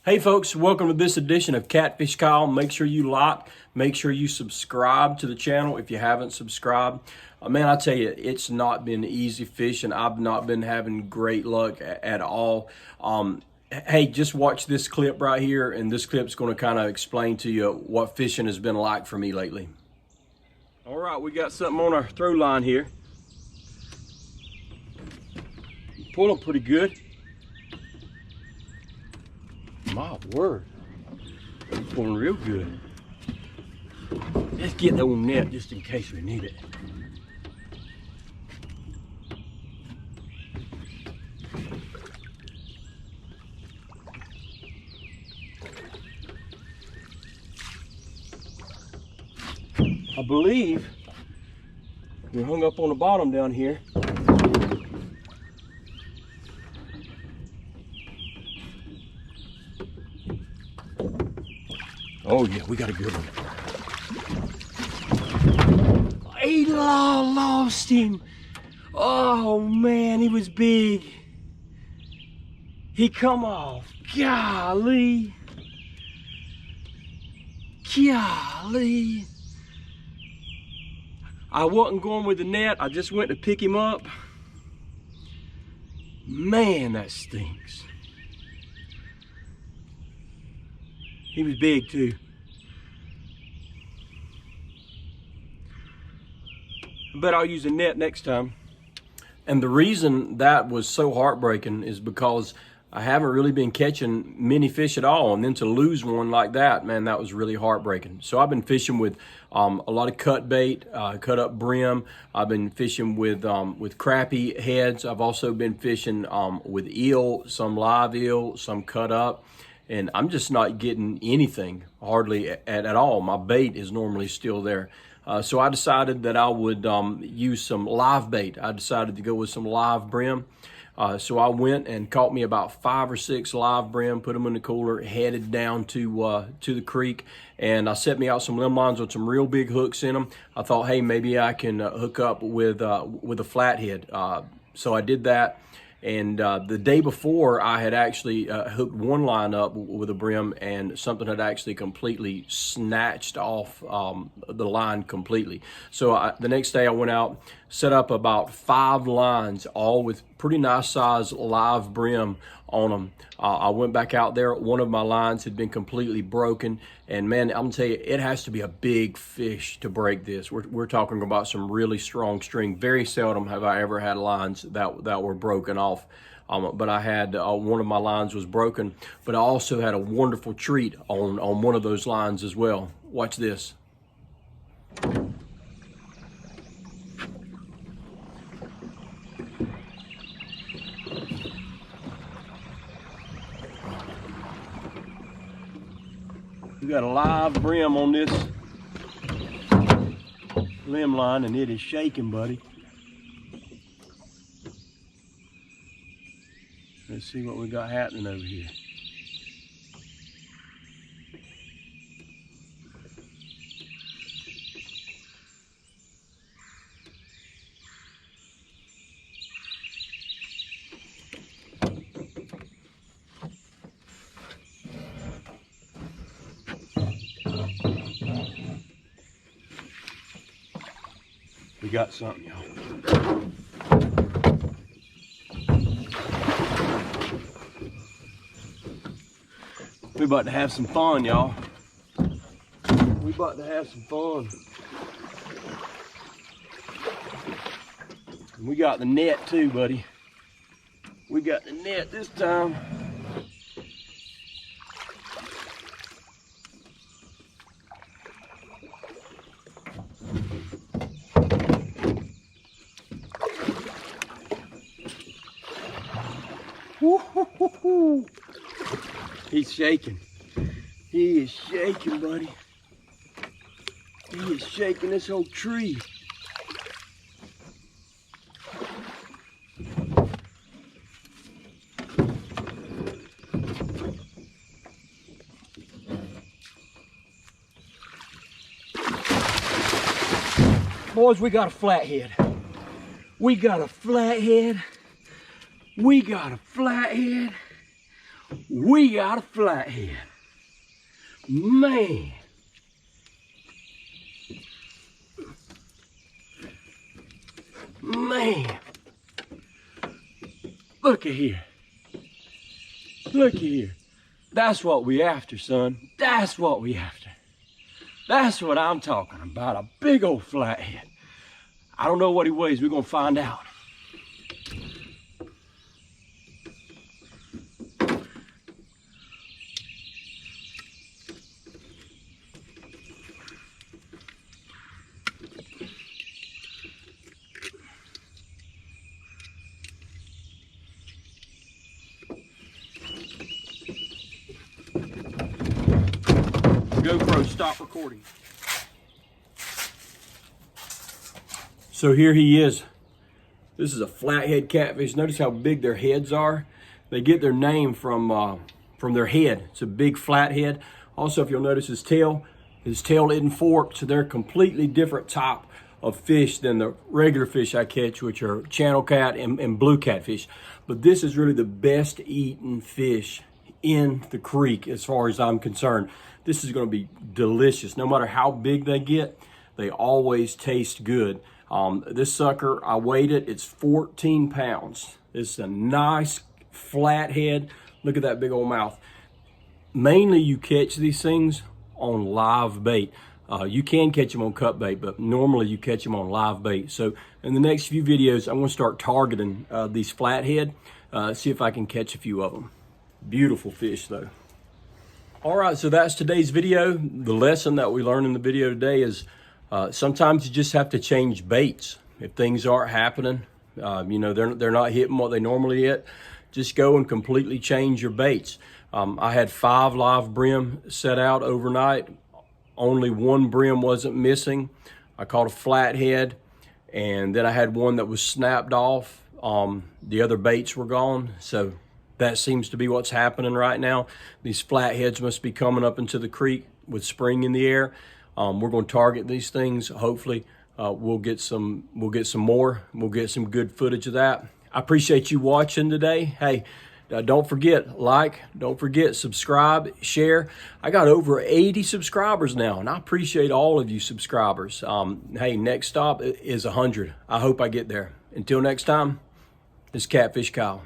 Hey folks, welcome to this edition of Catfish Kyle. Make sure you like, make sure you subscribe to the channel if you haven't subscribed. Man, I tell you, it's not been easy fishing. I've not been having great luck at all. Hey, just watch this clip right here, and this clip's going to kind of explain to you what fishing has been like for me lately. All right, we got something on our throw line here. Pulling pretty good. My word, it's pulling real good. Let's get the old net just in case we need it. I believe we're hung up on the bottom down here. Oh yeah, we got a good one. He lost him. Oh man, he was big. He come off. Golly. Golly. I wasn't going with the net. I just went to pick him up. Man, that stinks. He was big too. I bet I'll use a net next time. And the reason that was so heartbreaking is because I haven't really been catching many fish at all, and then to lose one like that, man, that was really heartbreaking. So I've been fishing with a lot of cut bait, cut up brim. I've been fishing with crappie heads. I've also been fishing with eel, some live eel, some cut up. And I'm just not getting anything hardly at all. My bait is normally still there. So I decided that I would use some live bait. I decided to go with some live brim. So I went and caught me about 5 or 6 live brim, put them in the cooler, headed down to the creek, and I set me out some Limblines with some real big hooks in them. I thought, hey, maybe I can hook up with a Flathead. So I did that. And the day before, I had actually hooked one line up with a brim, and something had actually completely snatched off the line completely. So the next day I went out, set up about 5 lines, all with pretty nice size live brim on them. I went back out there. One of my lines had been completely broken, and man, I'm gonna tell you, it has to be a big fish to break this. We're talking about some really strong string. Very seldom have I ever had lines that were broken off. But I had one of my lines was broken, but I also had a wonderful treat on one of those lines as well. Watch this. We got a live brim on this Limbline, and it is shaking, buddy. Let's see what we got happening over here. We got something, y'all. We about to have some fun, y'all. We about to have some fun. And we got the net too, buddy. We got the net this time. Woo-hoo-hoo-hoo. He's shaking. He is shaking, buddy. He is shaking this whole tree. Boys, we got a flathead. We got a flathead. We got a flathead. We got a flathead. Man. Man. Look at here. Look at here. That's what we after, son. That's what we after. That's what I'm talking about, a big old flathead. I don't know what he weighs, we're gonna find out. GoPro, stop recording. So here he is. This is a flathead catfish. Notice how big their heads are. They get their name from their head. It's a big flathead. Also, if you'll notice his tail isn't forked, so they're a completely different type of fish than the regular fish I catch, which are channel cat and blue catfish. But this is really the best eating fish in the creek as far as I'm concerned. This is going to be delicious. No matter how big they get, they always taste good. This sucker, I weighed it, it's 14 pounds. It's a nice flathead. Look at that big old mouth. Mainly you catch these things on live bait. You can catch them on cut bait, but normally you catch them on live bait. So in the next few videos, I'm gonna start targeting these flathead, see if I can catch a few of them. Beautiful fish though. All right, so that's today's video. The lesson that we learned in the video today is sometimes you just have to change baits. If things aren't happening, you know, they're not hitting what they normally hit, just go and completely change your baits. I had 5 live brim set out overnight. Only 1 brim wasn't missing. I caught a flathead, and then I had one that was snapped off. The other baits were gone, so that seems to be what's happening right now. These flatheads must be coming up into the creek with spring in the air. We're going to target these things. Hopefully, we'll get some more. We'll get some good footage of that. I appreciate you watching today. Hey, don't forget, don't forget, subscribe, share. I got over 80 subscribers now, and I appreciate all of you subscribers. Hey, next stop is 100. I hope I get there. Until next time, this is Catfish Kyle.